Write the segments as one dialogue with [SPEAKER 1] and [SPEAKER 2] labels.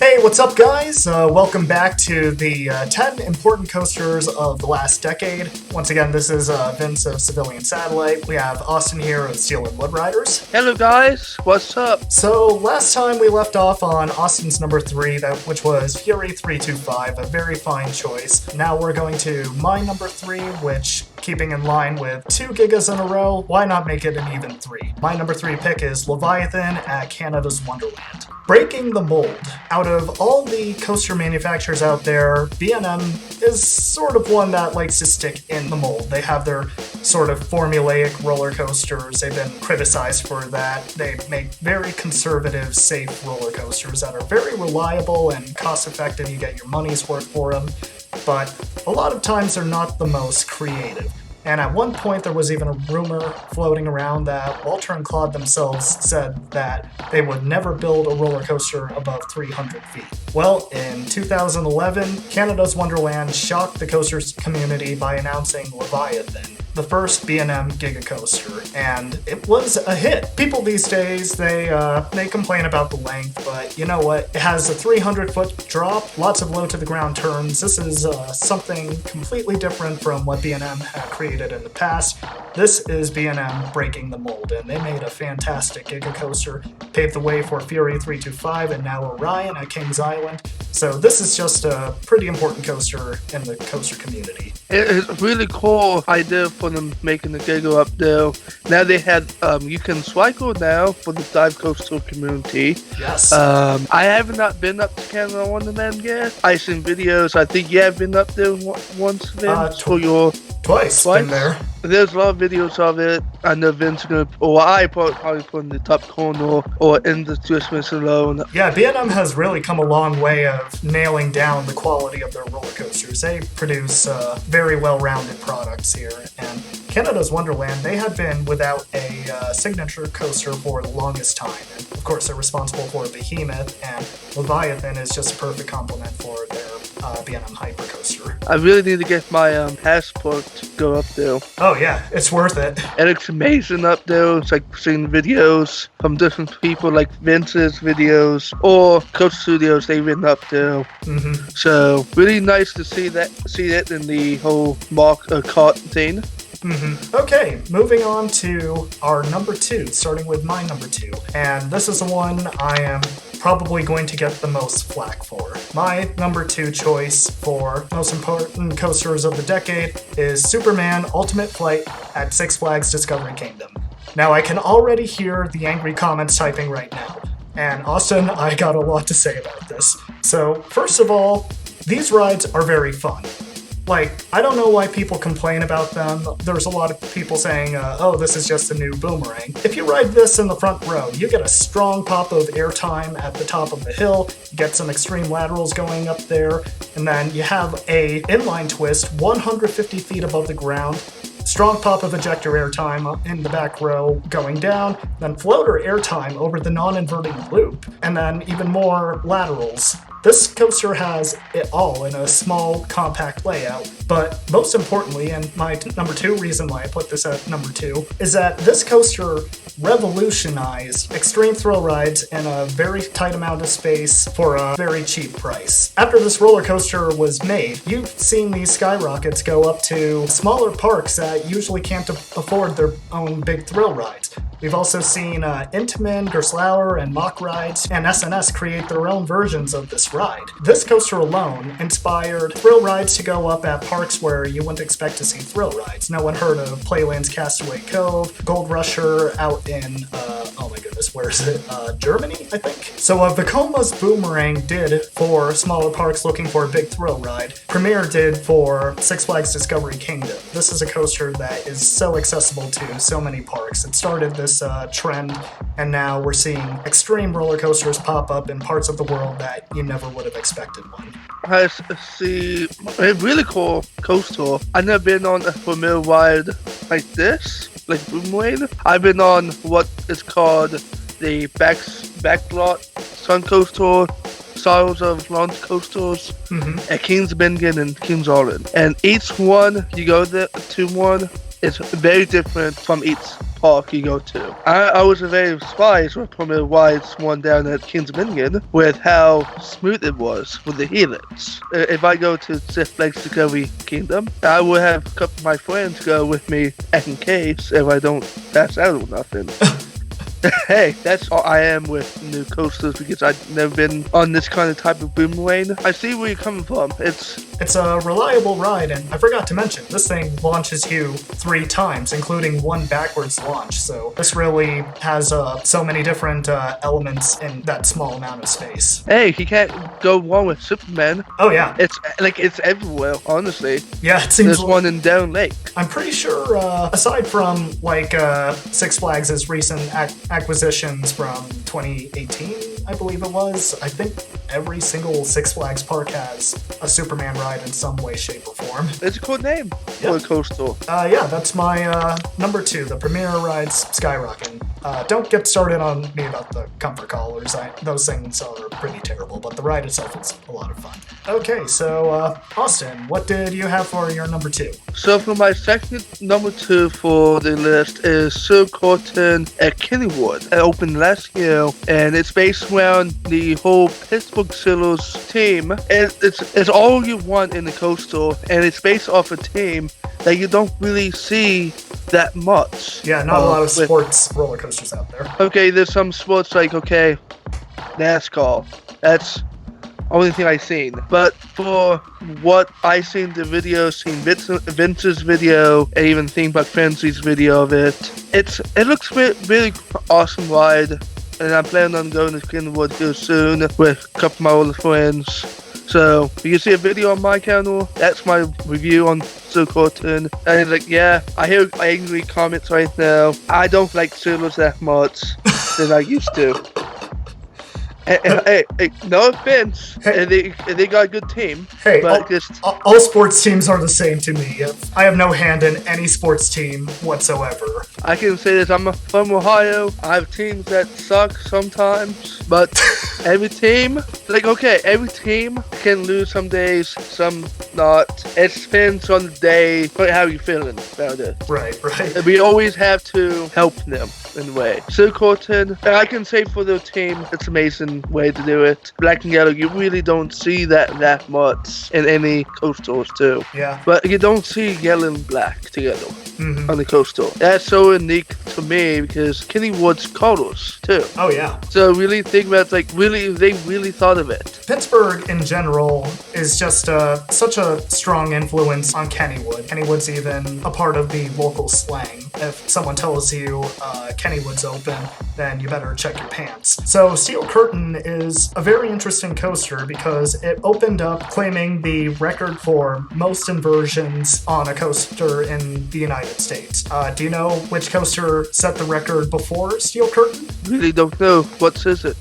[SPEAKER 1] Hey, what's up, guys? Welcome back to the 10 important coasters of the last decade. Once again, this is Vince of CivilianSatellite. We have Austin here of Steel and Wood Riders.
[SPEAKER 2] Hello, guys. What's up?
[SPEAKER 1] So, last time we left off on Austin's number 3, which was Fury 325, a very fine choice. Now we're going to my number 3, which, keeping in line with 2 gigas in a row, why not make it an even 3? My number 3 pick is Leviathan at Canada's Wonderland. Breaking the mold. Out of all the coaster manufacturers out there, B&M is sort of one that likes to stick in the mold. They have their sort of formulaic roller coasters. They've been criticized for that. They make very conservative, safe roller coasters that are very reliable and cost-effective. You get your money's worth for them. But a lot of times they're not the most creative. And at one point, there was even a rumor floating around that Walter and Claude themselves said that they would never build a roller coaster above 300 feet. Well, in 2011, Canada's Wonderland shocked the coasters community by announcing Leviathan, the first B&M Giga Coaster, and it was a hit. People these days, they complain about the length, but you know what? It has a 300-foot drop, lots of low-to-the-ground turns. This is something completely different from what B&M had created in the past. This is B&M breaking the mold, and they made a fantastic Giga Coaster, paved the way for Fury 325 and now Orion at Kings Island. So this is just a pretty important coaster in the coaster community.
[SPEAKER 2] It's a really cool idea for them making the Giga up there. Now they had, you can cycle now for the dive coaster community.
[SPEAKER 1] Yes.
[SPEAKER 2] I have not been up to Canada Wonderland yet. I've seen videos. I think you have been up there once, Vince, for your...
[SPEAKER 1] Twice. Been there.
[SPEAKER 2] There's a lot of videos of it. I know Vince is going to, or I probably put in the top corner or in the transmission alone.
[SPEAKER 1] Yeah, B&M has really come a long way of nailing down the quality of their roller coasters. They produce very well-rounded products here. And Canada's Wonderland, they had been without a signature coaster for the longest time. And of course, they're responsible for Behemoth, and Leviathan is just a perfect complement for their B&M Hypercoaster.
[SPEAKER 2] I really need to get my passport to go up there.
[SPEAKER 1] Oh yeah, it's worth it.
[SPEAKER 2] And it's amazing up there. It's like seeing videos from different people, like Vince's videos or Coach Studios. They've been up there.
[SPEAKER 1] Mm-hmm.
[SPEAKER 2] So really nice to see that in the whole cart thing.
[SPEAKER 1] Mm-hmm. Okay, moving on to our number 2, starting with my number 2. And this is the one I am probably going to get the most flack for. My number 2 choice for most important coasters of the decade is Superman Ultimate Flight at Six Flags Discovery Kingdom. Now, I can already hear the angry comments typing right now. And Austin, I got a lot to say about this. So, first of all, these rides are very fun. Like, I don't know why people complain about them. There's a lot of people saying, oh, this is just a new boomerang. If you ride this in the front row, you get a strong pop of airtime at the top of the hill, you get some extreme laterals going up there, and then you have a inline twist 150 feet above the ground, strong pop of ejector airtime in the back row going down, then floater airtime over the non-inverting loop, and then even more laterals. This coaster has it all in a small, compact layout, but most importantly, and my number 2 reason why I put this at number 2, is that this coaster revolutionized extreme thrill rides in a very tight amount of space for a very cheap price. After this roller coaster was made, you've seen these skyrockets go up to smaller parks that usually can't afford their own big thrill rides. We've also seen Intamin, Gerstlauer, and Mach Rides, and SNS create their own versions of this ride. This coaster alone inspired thrill rides to go up at parks where you wouldn't expect to see thrill rides. No one heard of Playland's Castaway Cove, Gold Rusher out in, oh my goodness, where is it? Germany, I think? So Vekoma's Boomerang did for smaller parks looking for a big thrill ride. Premier did for Six Flags Discovery Kingdom. This is a coaster that is so accessible to so many parks. It started this trend, and now we're seeing extreme roller coasters pop up in parts of the world that you never would have expected one.
[SPEAKER 2] I see a really cool coaster. I've never been on a familiar ride like this, like Boomerang. I've been on what is called the backlot Sun Coaster, styles of launch coasters at Kings Bingen and Kings Island. And each one, you go there to one, is very different from each park you go to. I was very surprised with Formula Wide's one down at Kings Dominion with how smooth it was with the helix. If I go to Six Flags Discovery Kingdom, I will have a couple of my friends go with me in case if I don't pass out or nothing. Hey, that's all I am with new coasters because I've never been on this kind of type of boomerang. I see where you're coming from.
[SPEAKER 1] It's a reliable ride, and I forgot to mention, this thing launches you 3 times, including one backwards launch, so this really has so many different elements in that small amount of space.
[SPEAKER 2] Hey, you can't go wrong with Superman.
[SPEAKER 1] Oh yeah.
[SPEAKER 2] It's everywhere, honestly.
[SPEAKER 1] Yeah, it seems
[SPEAKER 2] There's one in Down Lake.
[SPEAKER 1] I'm pretty sure, aside from, Six Flags' recent acquisitions from 2018, I believe it was, I think every single Six Flags park has a Superman ride in some way, shape, or form.
[SPEAKER 2] It's a cool name for a coaster.
[SPEAKER 1] Yeah, that's my number 2, the Premier Rides Skyrockin'. Don't get started on me about the comfort collars. Those things are pretty terrible, but the ride itself is a lot of fun. Okay, so Austin, what did you have for your number 2?
[SPEAKER 2] So for my second number 2 for the list is Sir Corton at Kennywood. It opened last year, and it's based around the whole Pittsburgh Steelers team. It's all you want in the coaster, and it's based off a team that you don't really see that much.
[SPEAKER 1] Yeah, not a lot of sports roller coasters out there.
[SPEAKER 2] Okay, there's some sports like, NASCAR. That's only thing I've seen. But for what I seen the video, seen Vince's video, and even Theme Park Frenzy's video of it, it looks really awesome ride. And I'm planning on going to Kenwood here soon with a couple of my older friends. So, if you see a video on my channel, that's my review on Sir Corton. And it's like, yeah, I hear angry comments right now. I don't like Steelers that much than I used to. Hey, no offense.
[SPEAKER 1] Hey.
[SPEAKER 2] They got a good team.
[SPEAKER 1] Hey,
[SPEAKER 2] but
[SPEAKER 1] all sports teams are the same to me. I have no hand in any sports team whatsoever.
[SPEAKER 2] I can say this, I'm from Ohio. I have teams that suck sometimes, but every team can lose some days, some not. It depends on the day, how you feeling about it.
[SPEAKER 1] Right.
[SPEAKER 2] And we always have to help them in a way. Sir Corton, I can say for their team, it's amazing way to do it. Black and yellow, you really don't see that much in any coasters too.
[SPEAKER 1] Yeah.
[SPEAKER 2] But you don't see yellow and black together on the coaster. That's so unique to me because Kennywood's colors too.
[SPEAKER 1] Oh yeah.
[SPEAKER 2] So really think about they really thought of it.
[SPEAKER 1] Pittsburgh in general is just such a strong influence on Kennywood. Kennywood's even a part of the local slang. If someone tells you Kennywood's open, then you better check your pants. So Steel Curtain is a very interesting coaster because it opened up claiming the record for most inversions on a coaster in the United States. Do you know which coaster set the record before Steel Curtain?
[SPEAKER 2] Really don't know. What is it?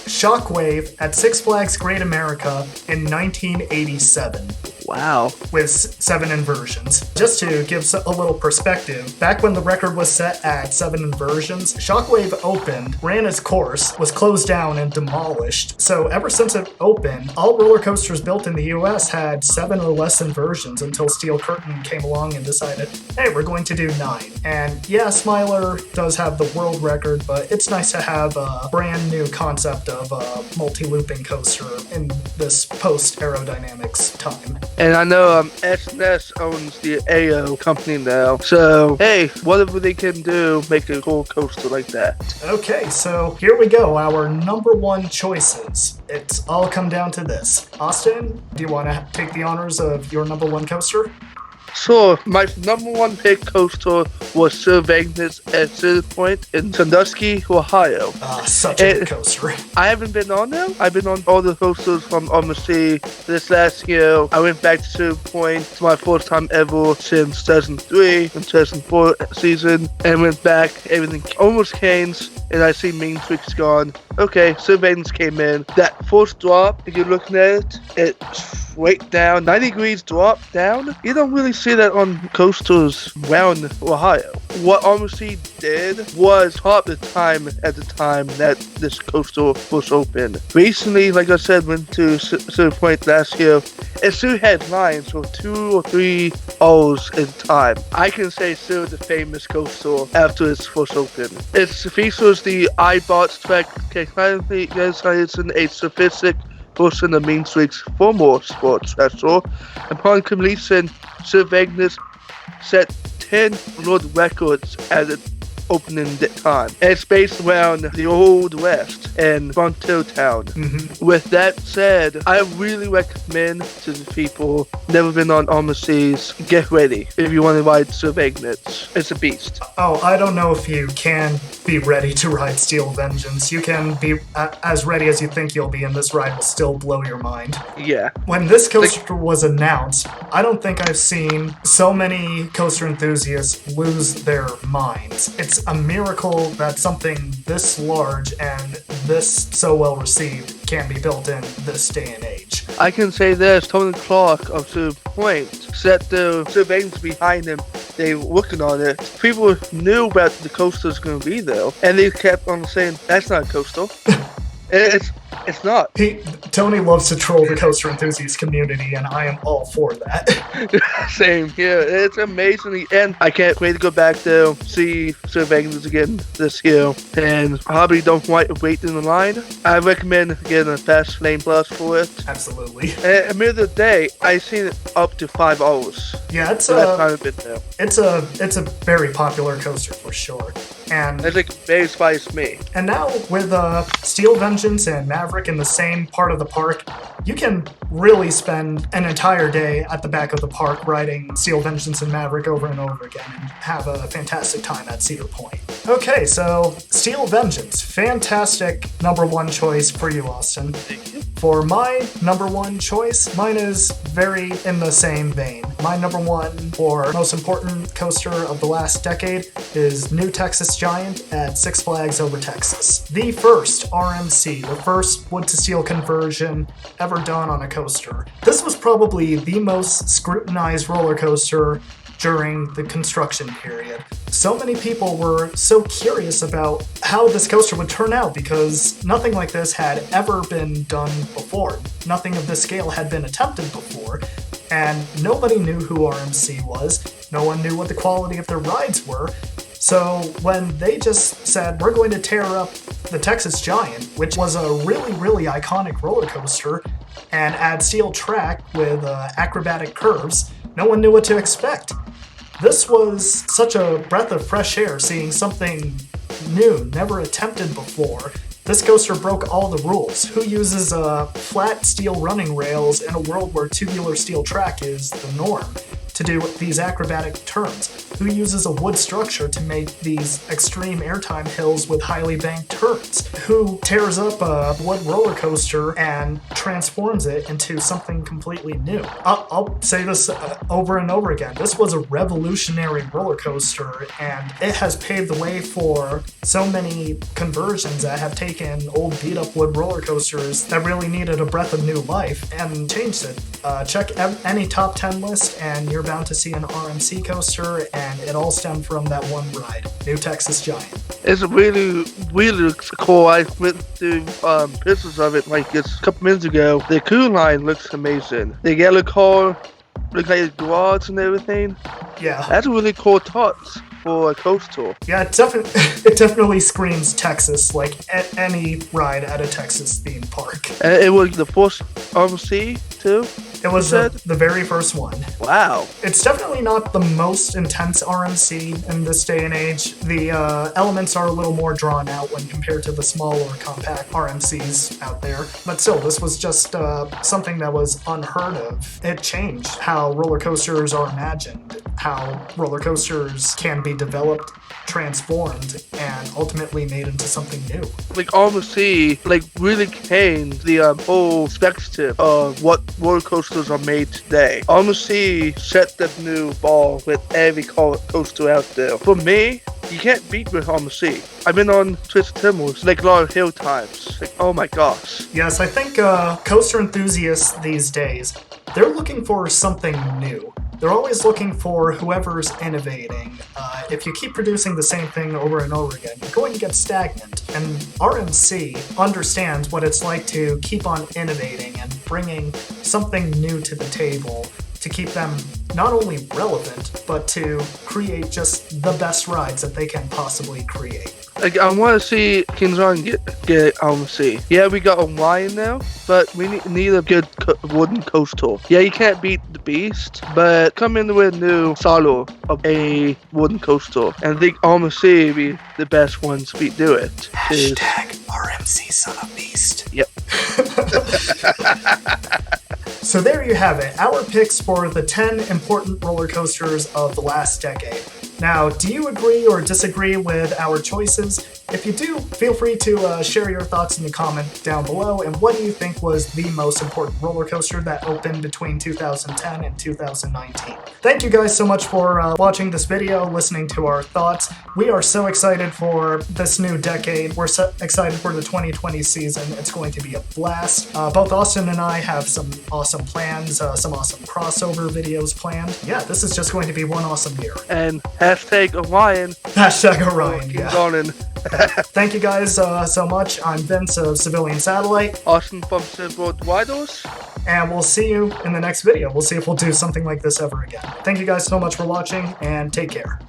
[SPEAKER 1] Shockwave at Six Flags Great America in 1987.
[SPEAKER 2] Wow.
[SPEAKER 1] With 7 inversions. Just to give a little perspective, back when the record was set at 7 inversions, Shockwave opened, ran its course, was closed down and demolished. So ever since it opened, all roller coasters built in the US had 7 or less inversions until Steel Curtain came along and decided, hey, we're going to do 9. And yeah, Smiler does have the world record, but it's nice to have a brand new concept of a multi-looping coaster in this post-aerodynamics time.
[SPEAKER 2] And I know SNS owns the AO company now. So, hey, whatever they can do, make a cool coaster like that.
[SPEAKER 1] Okay, so here we go, our number 1 choices. It's all come down to this. Austin, do you want to take the honors of your number 1 coaster?
[SPEAKER 2] So, my number 1 pick coaster was Sylvanus at Cedar Point in Sandusky, Ohio.
[SPEAKER 1] Such a good coaster. I
[SPEAKER 2] haven't been on them. I've been on all the coasters from Sea this last year. I went back to Cedar Point. It's my first time ever since 2003 and 2004 season. And went back. Everything almost canes. And I see Main Street's gone. Okay, Sylvanus came in. That first drop, if you're looking at it, it's straight down. 90 degrees drop down. You don't really see that on coasters around Ohio. What Sea did was top the time at the time that this coaster was open. Recently, like I said, went to Cedar Point last year, It still had lines for 2 or 3 hours in time. I can say still the famous coaster after it's first opened. It features the iBots track technically in a sophisticated version of Main Street's former sports special. Upon completion, Sylvanus set 10 world records at its opening time. It's based around the Old West and Frontier Town. With that said, I really recommend to the people never been on Seas, get ready if you want to ride Sylvanus. It's a beast.
[SPEAKER 1] Oh, I don't know if you can be ready to ride Steel Vengeance. You can be as ready as you think you'll be, and this ride will still blow your mind.
[SPEAKER 2] Yeah.
[SPEAKER 1] When this coaster was announced, I don't think I've seen so many coaster enthusiasts lose their minds. It's a miracle that something this large and this so well received can be built in this day and age.
[SPEAKER 2] I can say this, Tony Clark up to the point set the surveillance behind him. They were working on it. People knew about the coaster's going to be there, and they kept on saying, that's not a coaster. It's not.
[SPEAKER 1] Tony loves to troll the coaster enthusiast community, and I am all for that.
[SPEAKER 2] Same here. It's amazing, and I can't wait to go back there, see Sylvanus again this year, and probably don't wait in the line. I recommend getting a Fast Lane Plus for it.
[SPEAKER 1] Absolutely.
[SPEAKER 2] And at the end of the day, I've seen it up to 5 hours.
[SPEAKER 1] Yeah, it's a very popular coaster for sure. And
[SPEAKER 2] it's like very inspires me.
[SPEAKER 1] And now with Steel Vengeance and Maverick in the same part of the park, you can really spend an entire day at the back of the park riding Steel Vengeance and Maverick over and over again and have a fantastic time at Cedar Point. Okay, so Steel Vengeance, fantastic number 1 choice for you, Austin.
[SPEAKER 2] Thank you.
[SPEAKER 1] For my number 1 choice, mine is very in the same vein. My number 1 or most important coaster of the last decade is New Texas Giant at Six Flags Over Texas. The first RMC, the first wood-to-steel conversion ever done on a coaster. This was probably the most scrutinized roller coaster during the construction period. So many people were so curious about how this coaster would turn out because nothing like this had ever been done before. Nothing of this scale had been attempted before, and nobody knew who RMC was. No one knew what the quality of their rides were. So when they just said, we're going to tear up the Texas Giant, which was a really, really iconic roller coaster, and add steel track with acrobatic curves, no one knew what to expect. This was such a breath of fresh air, seeing something new, never attempted before. This coaster broke all the rules. Who uses flat steel running rails in a world where tubular steel track is the norm to do these acrobatic turns? Who uses a wood structure to make these extreme airtime hills with highly banked turns? Who tears up a wood roller coaster and transforms it into something completely new? I'll say this over and over again. This was a revolutionary roller coaster, and it has paved the way for so many conversions that have taken old beat-up wood roller coasters that really needed a breath of new life and changed it. Check any top 10 list, and you're bound to see an RMC coaster, and it all stemmed from that one ride, New Texas Giant.
[SPEAKER 2] It's really, really cool. I went through pictures of it like just a couple minutes ago. The crew line looks amazing. The yellow car looks like a garage and everything.
[SPEAKER 1] Yeah.
[SPEAKER 2] That's a really cool touch for a coaster.
[SPEAKER 1] Yeah, it definitely screams Texas, like any ride at a Texas theme park.
[SPEAKER 2] And it was the first RMC too?
[SPEAKER 1] It was the very first one.
[SPEAKER 2] Wow.
[SPEAKER 1] It's definitely not the most intense RMC in this day and age. The elements are a little more drawn out when compared to the smaller, compact RMCs out there. But still, this was just something that was unheard of. It changed how roller coasters are imagined, how roller coasters can be developed, transformed, and ultimately made into something new.
[SPEAKER 2] Like RMC, really changed the whole spectrum of what roller coasters are made today. RMC set the new bar with every coaster out there. For me, you can't beat with RMC. I've been on Twisted Timbers, a lot of hill times. Oh my gosh.
[SPEAKER 1] Yes, I think coaster enthusiasts these days, they're looking for something new. They're always looking for whoever's innovating. If you keep producing the same thing over and over again, you're going to get stagnant. And RMC understands what it's like to keep on innovating and bringing something new to the table to keep them not only relevant, but to create just the best rides that they can possibly create.
[SPEAKER 2] Like, I want to see King's Run get C. Yeah, we got a lion now, but we need a good wooden coaster. Yeah, you can't beat the beast, but come in with a new solo of a wooden coaster, and I think Almost C be the best ones we do it.
[SPEAKER 1] Hashtag RMC Son of Beast.
[SPEAKER 2] Yep.
[SPEAKER 1] So there you have it, our picks for the 10 important roller coasters of the last decade. Now, do you agree or disagree with our choices? If you do, feel free to share your thoughts in the comment down below, and what do you think was the most important roller coaster that opened between 2010 and 2019? Thank you guys so much for watching this video, listening to our thoughts. We are so excited for this new decade. We're so excited for the 2020 season. It's going to be a blast. Both Austin and I have some awesome plans, some awesome crossover videos planned. Yeah, this is just going to be one awesome year.
[SPEAKER 2] And hashtag Orion.
[SPEAKER 1] Hashtag Orion, yeah.
[SPEAKER 2] Going.
[SPEAKER 1] Thank you guys so much. I'm Vince of Civilian Satellite.
[SPEAKER 2] Austin from Civil Widos.
[SPEAKER 1] And we'll see you in the next video. We'll see if we'll do something like this ever again. Thank you guys so much for watching, and take care.